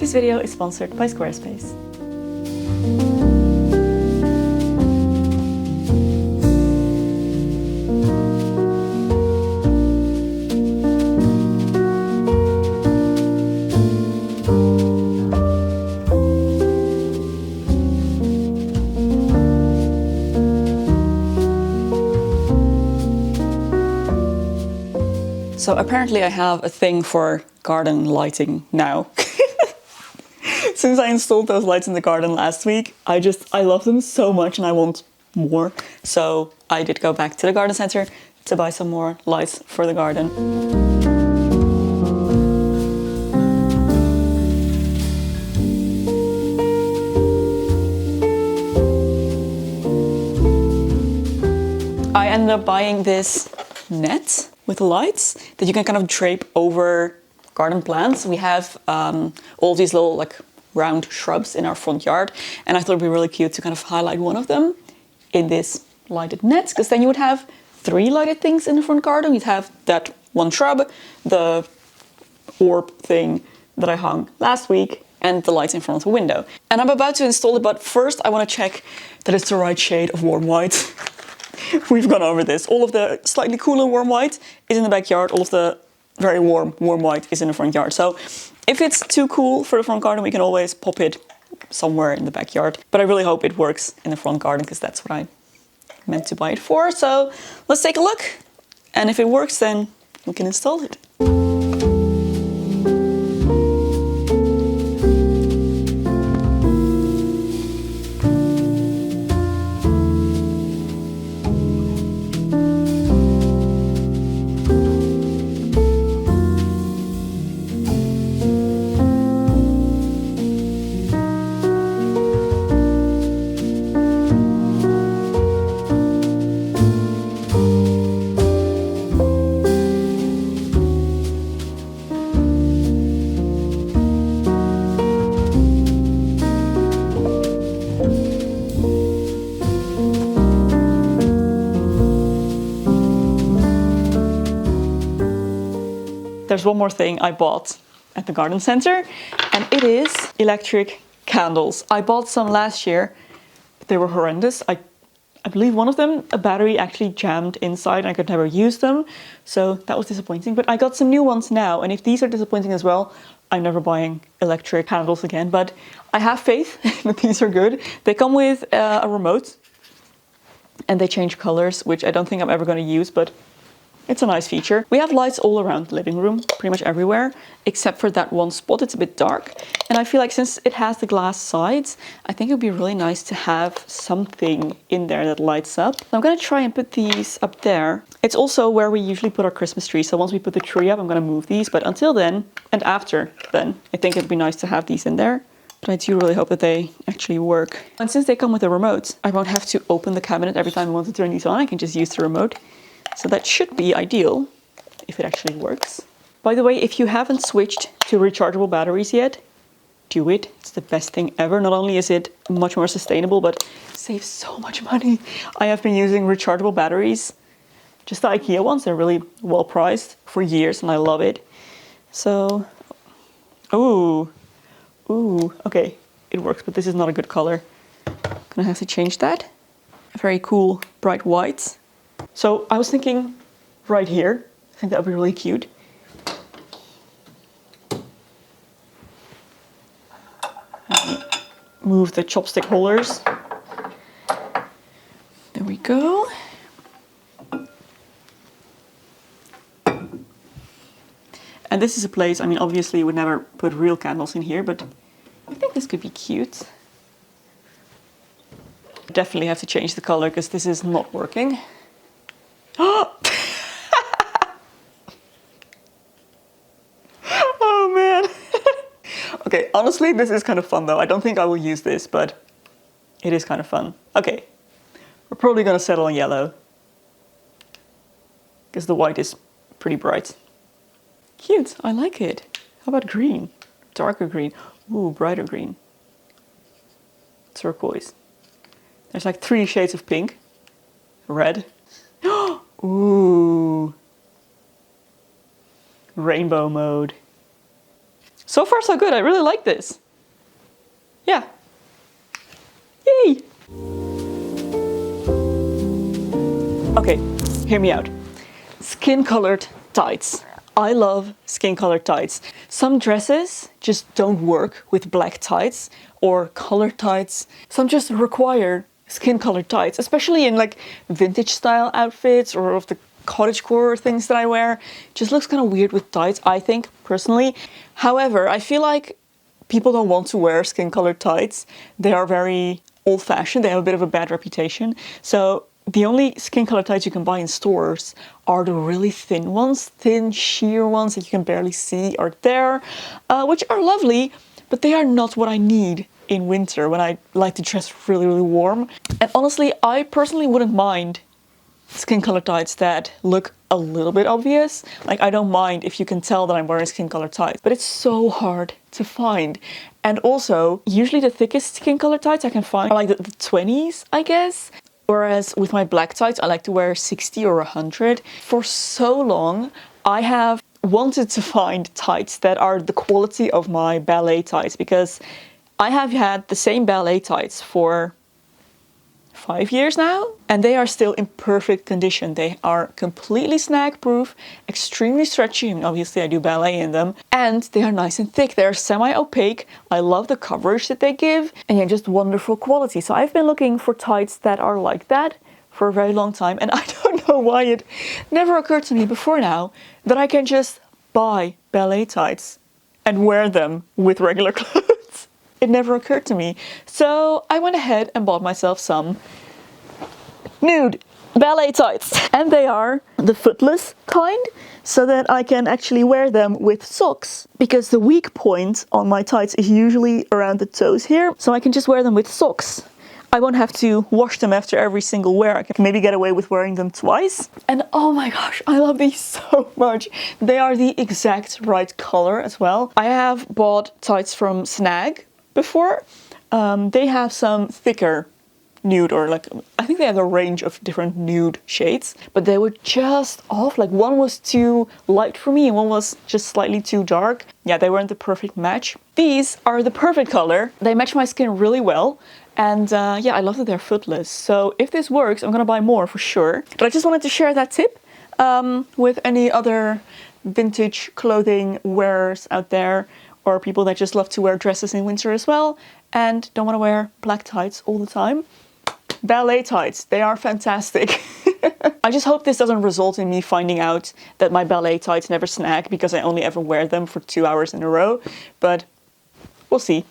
This video is sponsored by Squarespace. So apparently I have a thing for garden lighting now. Since I installed those lights in the garden last week, I love them so much and I want more. So I did go back to the garden center to buy some more lights for the garden. I ended up buying this net with lights that you can kind of drape over garden plants. We have all these little like round shrubs in our front yard, and I thought it'd be really cute to kind of highlight one of them in this lighted net, because then you would have 3 lighted things in the front garden. You'd have that one shrub, the orb thing that I hung last week, and the lights in front of the window. And I'm about to install it, but first I want to check that it's the right shade of warm white. We've gone over this. All of the slightly cooler warm white is in the backyard. All of the very warm white is in the front yard. So if it's too cool for the front garden, we can always pop it somewhere in the backyard. But I really hope it works in the front garden, because that's what I meant to buy it for. So let's take a look. And if it works, then we can install it. There's one more thing I bought at the garden center, and it is electric candles. I bought some last year, but they were horrendous. I believe one of them, a battery actually jammed inside and I could never use them. So that was disappointing, but I got some new ones now. And if these are disappointing as well, I'm never buying electric candles again, but I have faith that these are good. They come with a remote and they change colors, which I don't think I'm ever going to use, but it's a nice feature. We have lights all around the living room, pretty much everywhere, except for that one spot. It's a bit dark. And I feel like since it has the glass sides, I think it would be really nice to have something in there that lights up. So I'm gonna try and put these up there. It's also where we usually put our Christmas tree. So once we put the tree up, I'm gonna move these. But until then, and after then, I think it'd be nice to have these in there. But I do really hope that they actually work. And since they come with a remote, I won't have to open the cabinet every time I want to turn these on. I can just use the remote. So that should be ideal if it actually works. By the way, if you haven't switched to rechargeable batteries yet, do it. It's the best thing ever. Not only is it much more sustainable, but saves so much money. I have been using rechargeable batteries, just the IKEA ones. They're really well priced for years and I love it. So, ooh, okay, it works, but this is not a good color. Gonna have to change that. A very cool bright white. So I was thinking right here, I think that would be really cute. Move the chopstick holders. There we go. And this is a place, I mean, obviously you would never put real candles in here, but I think this could be cute. Definitely have to change the color because this is not working. Oh man. Okay, honestly, this is kind of fun though. I don't think I will use this, but it is kind of fun. Okay, we're probably gonna settle on yellow because the white is pretty bright. Cute, I like it. How about green? Darker green. Ooh, brighter green. Turquoise. There's like 3 shades of pink. Red. Ooh. Rainbow mode. So far so good, I really like this. Yeah. Yay! Okay, hear me out. Skin-colored tights. I love skin-colored tights. Some dresses just don't work with black tights or colored tights. Some just require skin-colored tights, especially in like vintage style outfits or of the cottagecore things that I wear. Just looks kind of weird with tights, I think, personally. However, I feel like people don't want to wear skin-colored tights. They are very old-fashioned. They have a bit of a bad reputation. So the only skin-colored tights you can buy in stores are the really thin ones, thin sheer ones that you can barely see are there, which are lovely, but they are not what I need in winter when I like to dress really, really warm. And honestly, I personally wouldn't mind skin-colored tights that look a little bit obvious. Like, I don't mind if you can tell that I'm wearing skin-colored tights, but it's so hard to find. And also, usually the thickest skin-colored tights I can find are like the 20s, I guess. Whereas with my black tights, I like to wear 60 or 100. For so long, I have wanted to find tights that are the quality of my ballet tights, because I have had the same ballet tights for 5 years now, and they are still in perfect condition. They are completely snag proof, extremely stretchy, and obviously I do ballet in them, and they are nice and thick. They're semi-opaque. I love the coverage that they give, and yeah, just wonderful quality. So I've been looking for tights that are like that for a very long time, and I don't know why it never occurred to me before now that I can just buy ballet tights and wear them with regular clothes. It never occurred to me. So I went ahead and bought myself some nude ballet tights. And they are the footless kind, so that I can actually wear them with socks. Because the weak point on my tights is usually around the toes here. So I can just wear them with socks. I won't have to wash them after every single wear. I can maybe get away with wearing them twice. And oh my gosh, I love these so much. They are the exact right color as well. I have bought tights from Snag before. They have some thicker nude, or like, I think they have a range of different nude shades, but they were just off. Like, one was too light for me and one was just slightly too dark. Yeah, they weren't the perfect match. These are the perfect color. They match my skin really well. And yeah, I love that they're footless. So if this works, I'm gonna buy more for sure. But I just wanted to share that tip with any other vintage clothing wearers out there, or people that just love to wear dresses in winter as well and don't want to wear black tights all the time. Ballet tights, they are fantastic. I just hope this doesn't result in me finding out that my ballet tights never snag because I only ever wear them for 2 hours in a row, but we'll see.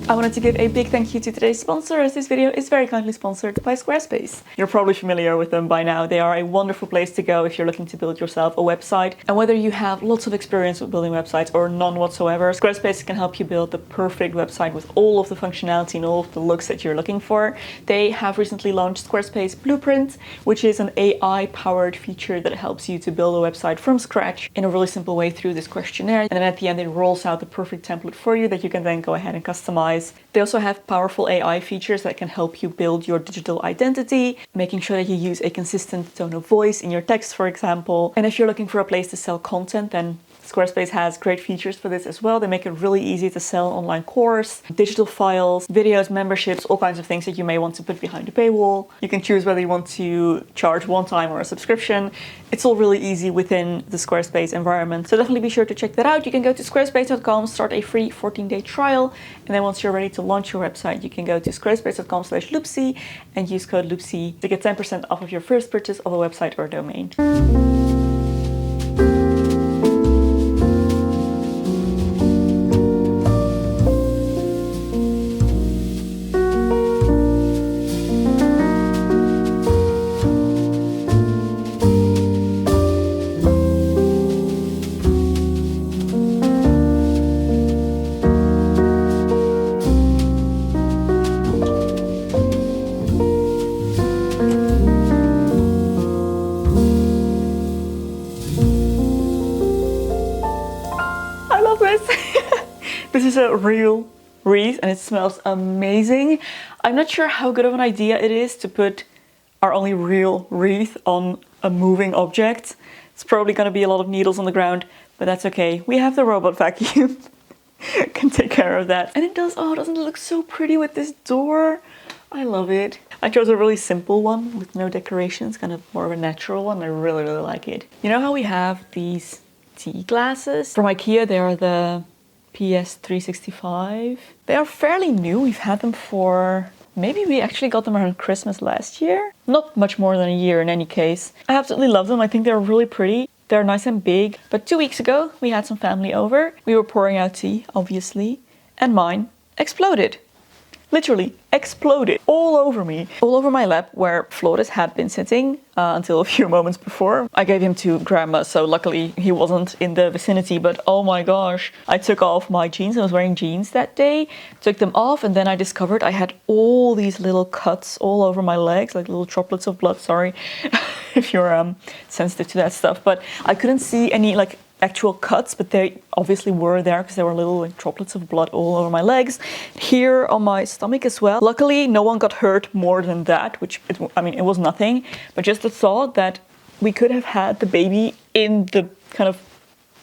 I wanted to give a big thank you to today's sponsor, as this video is very kindly sponsored by Squarespace. You're probably familiar with them by now. They are a wonderful place to go if you're looking to build yourself a website. And whether you have lots of experience with building websites or none whatsoever, Squarespace can help you build the perfect website with all of the functionality and all of the looks that you're looking for. They have recently launched Squarespace Blueprint, which is an AI-powered feature that helps you to build a website from scratch in a really simple way through this questionnaire. And then at the end, it rolls out the perfect template for you that you can then go ahead and customize. They also have powerful AI features that can help you build your digital identity, making sure that you use a consistent tone of voice in your text, for example. And if you're looking for a place to sell content, then Squarespace has great features for this as well. They make it really easy to sell an online course, digital files, videos, memberships, all kinds of things that you may want to put behind a paywall. You can choose whether you want to charge one time or a subscription. It's all really easy within the Squarespace environment. So definitely be sure to check that out. You can go to squarespace.com, start a free 14-day trial. And then once you're ready to launch your website, you can go to squarespace.com/Loepsie and use code Loepsie to get 10% off of your first purchase of a website or domain. This is a real wreath and it smells amazing. I'm not sure how good of an idea it is to put our only real wreath on a moving object. It's probably going to be a lot of needles on the ground, but that's okay. We have the robot vacuum. Can take care of that. And it does, oh, doesn't it look so pretty with this door? I love it. I chose a really simple one with no decorations, kind of more of a natural one. I really, really like it. You know how we have these tea glasses? From IKEA, they are the PS365. They are fairly new. We've had them for, maybe we actually got them around Christmas last year. Not much more than a year in any case. I absolutely love them. I think they're really pretty. They're nice and big. But 2 weeks ago, we had some family over. We were pouring out tea, obviously, and mine exploded. Literally exploded all over me, all over my lap where Flores had been sitting until a few moments before. I gave him to grandma, so luckily he wasn't in the vicinity, but oh my gosh. I took off my jeans. I was wearing jeans that day, took them off, and then I discovered I had all these little cuts all over my legs, like little droplets of blood, sorry if you're sensitive to that stuff, but I couldn't see any like actual cuts, but they obviously were there because there were little like, droplets of blood all over my legs, here on my stomach as well. Luckily, no one got hurt more than that, which, it was nothing, but just the thought that we could have had the baby in the kind of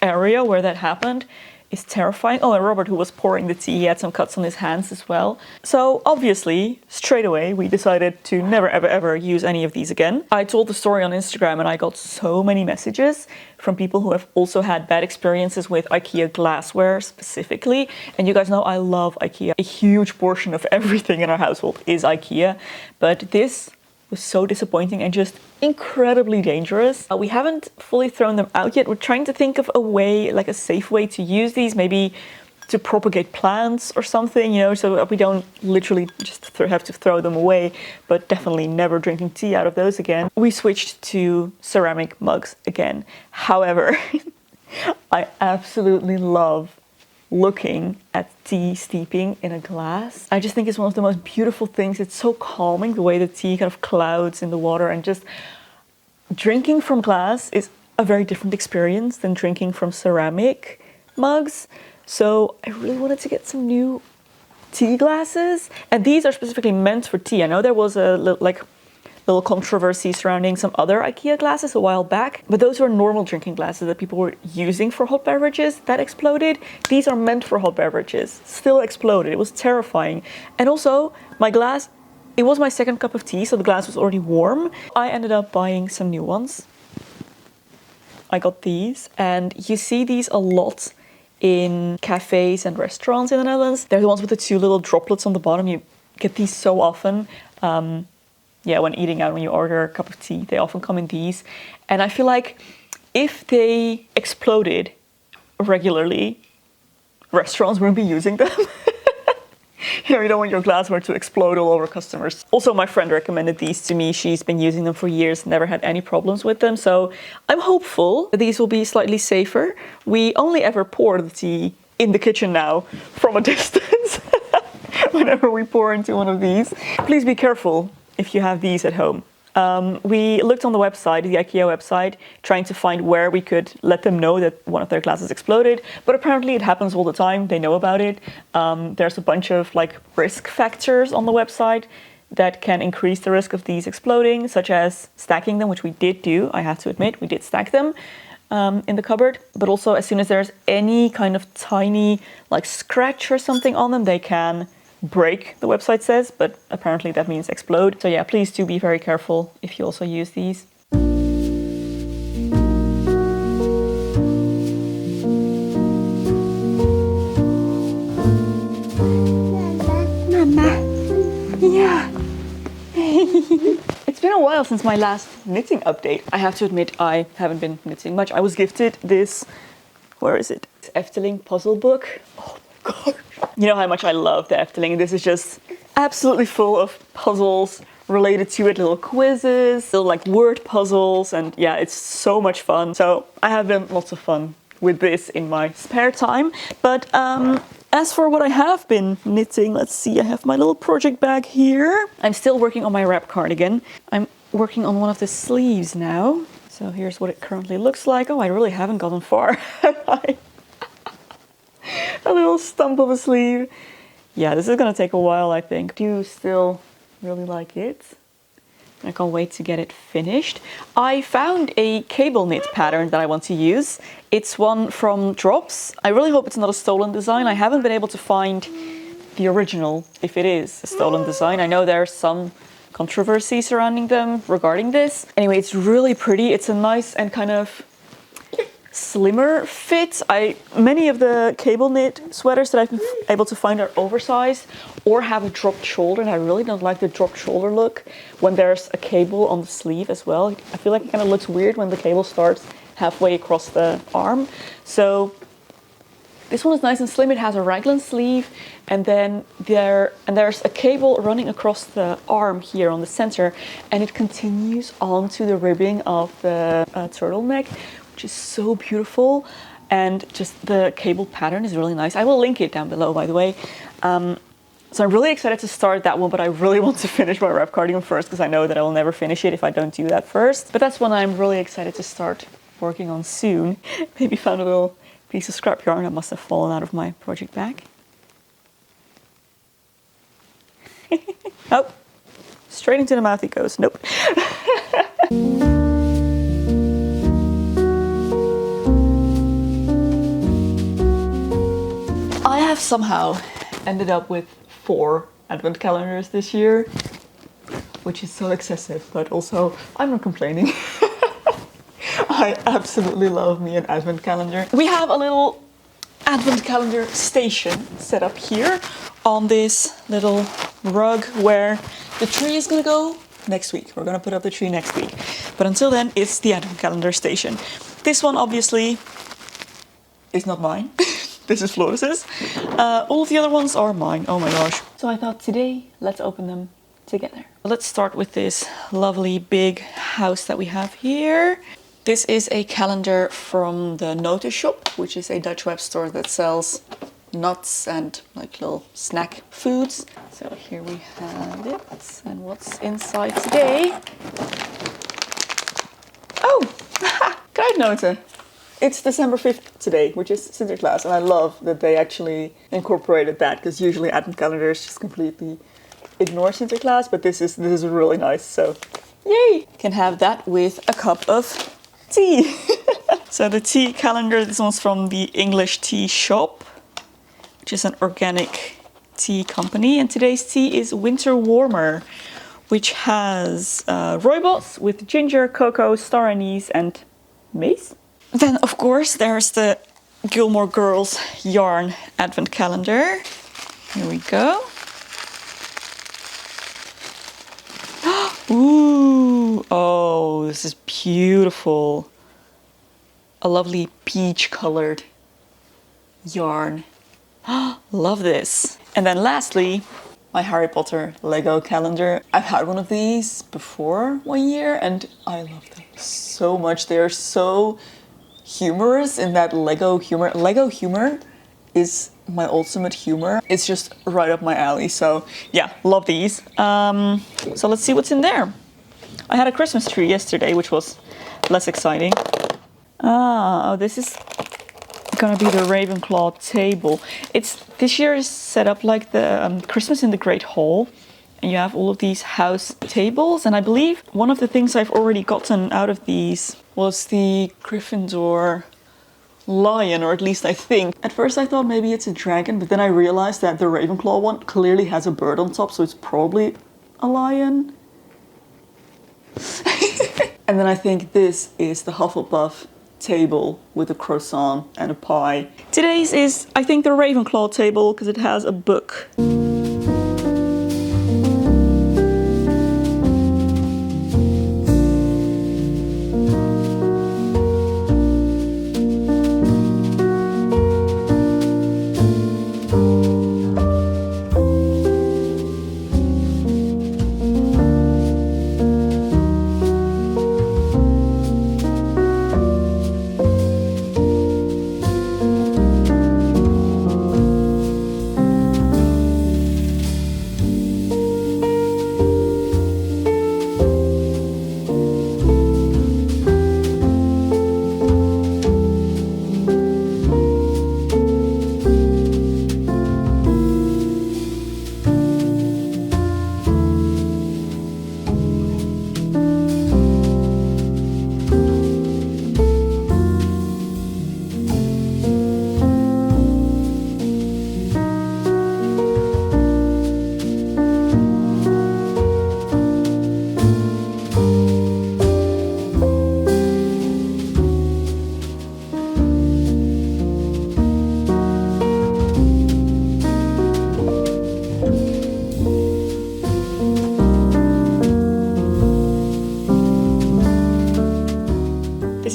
area where that happened is terrifying. Oh, and Robert, who was pouring the tea, he had some cuts on his hands as well. So obviously, straight away, we decided to never, ever, ever use any of these again. I told the story on Instagram and I got so many messages from people who have also had bad experiences with IKEA glassware specifically. And you guys know I love IKEA. A huge portion of everything in our household is IKEA. But this was so disappointing and just incredibly dangerous. We haven't fully thrown them out yet. We're trying to think of a way, like a safe way to use these, maybe to propagate plants or something, so that we don't literally just have to throw them away, but definitely never drinking tea out of those again. We switched to ceramic mugs again. However, I absolutely love looking at tea steeping in a glass. I just think it's one of the most beautiful things. It's so calming, the way the tea kind of clouds in the water, and just drinking from glass is a very different experience than drinking from ceramic mugs. So I really wanted to get some new tea glasses, and these are specifically meant for tea. I know there was a little controversy surrounding some other IKEA glasses a while back, but those were normal drinking glasses that people were using for hot beverages that exploded. These are meant for hot beverages, still exploded. It was terrifying. And also my glass, it was my second cup of tea, so the glass was already warm. I ended up buying some new ones. I got these, and you see these a lot in cafes and restaurants in the Netherlands. They're the ones with the two little droplets on the bottom. You get these so often. When eating out, when you order a cup of tea, they often come in these. And I feel like if they exploded regularly, restaurants wouldn't be using them. You don't want your glassware to explode all over customers. Also, my friend recommended these to me. She's been using them for years, never had any problems with them. So I'm hopeful that these will be slightly safer. We only ever pour the tea in the kitchen now from a distance whenever we pour into one of these. Please be careful if you have these at home. We looked on the website, the IKEA website, trying to find where we could let them know that one of their glasses exploded, but apparently it happens all the time. They know about it. There's a bunch of risk factors on the website that can increase the risk of these exploding, such as stacking them, which we did do. I have to admit, we did stack them in the cupboard, but also as soon as there's any kind of tiny scratch or something on them, they can break, the website says, but apparently that means explode. So yeah, please do be very careful if you also use these. Mama. Yeah. It's been a while since my last knitting update. I have to admit, I haven't been knitting much. I was gifted this, where is it? Efteling puzzle book. Oh my god. You know how much I love the Efteling. This is just absolutely full of puzzles related to it, little quizzes, little word puzzles, and yeah, it's so much fun. So I have done lots of fun with this in my spare time. But as for what I have been knitting, let's see, I have my little project bag here. I'm still working on my wrap cardigan. I'm working on one of the sleeves now. So here's what it currently looks like. Oh, I really haven't gotten far. A little stump of a sleeve. Yeah, this is gonna take a while, I think. I do still really like it. I can't wait to get it finished. I found a cable knit pattern that I want to use. It's one from Drops. I really hope it's not a stolen design. I haven't been able to find the original, if it is a stolen design. I know there's some controversy surrounding them regarding this. Anyway, it's really pretty. It's a nice and kind of slimmer fit. Many of the cable knit sweaters that I've been able to find are oversized or have a dropped shoulder, and I really don't like the dropped shoulder look when there's a cable on the sleeve as well. I feel like it kind of looks weird when the cable starts halfway across the arm. So this one is nice and slim. It has a raglan sleeve, and then there's a cable running across the arm here on the center, and it continues onto the ribbing of the turtleneck, which is so beautiful. And just the cable pattern is really nice. I will link it down below, by the way. So I'm really excited to start that one, but I really want to finish my wrap cardigan first, because I know that I will never finish it if I don't do that first. But that's one I'm really excited to start working on soon. Maybe found a little piece of scrap yarn that must have fallen out of my project bag. Oh, straight into the mouth it goes. Nope. I have somehow ended up with 4 advent calendars this year, which is so excessive, but also I'm not complaining. I absolutely love me an advent calendar. We have a little advent calendar station set up here on this little rug where the tree is gonna go next week. We're gonna put up the tree next week. But until then, it's the advent calendar station. This one obviously is not mine. This is Floris's. All of the other ones are mine. Oh my gosh. So I thought today, let's open them together. Let's start with this lovely big house that we have here. This is a calendar from the Notice Shop, which is a Dutch web store that sells nuts and like little snack foods. So here we have it. And what's inside today? Oh, guide note. It's December 5th today, which is Sinterklaas, and I love that they actually incorporated that, because usually advent calendars just completely ignore Sinterklaas, but this is really nice, so yay! Can have that with a cup of tea. So the tea calendar, this one's from the English Tea Shop, which is an organic tea company, and today's tea is Winter Warmer, which has rooibos with ginger, cocoa, star anise, and mace. Then, of course, there's the Gilmore Girls yarn advent calendar. Here we go. Ooh, oh, this is beautiful. A lovely peach-colored yarn. Love this. And then lastly, my Harry Potter Lego calendar. I've had one of these before 1 year, and I love them so much. They are so humorous in that Lego humor. Lego humor is my ultimate humor. It's just right up my alley. So yeah, love these. So let's see what's in there. I had a Christmas tree yesterday, which was less exciting. Oh, this is gonna be the Ravenclaw table. This year is set up like the Christmas in the Great Hall. And you have all of these house tables, and I believe one of the things I've already gotten out of these was the Gryffindor lion, or at least I think. At first I thought maybe it's a dragon, but then I realized that the Ravenclaw one clearly has a bird on top, so it's probably a lion. And then I think this is the Hufflepuff table with a croissant and a pie. Today's is, I think, the Ravenclaw table because it has a book.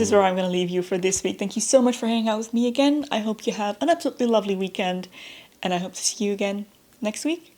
is where I'm going to leave you for this week. Thank you so much for hanging out with me again. I hope you have an absolutely lovely weekend, and I hope to see you again next week.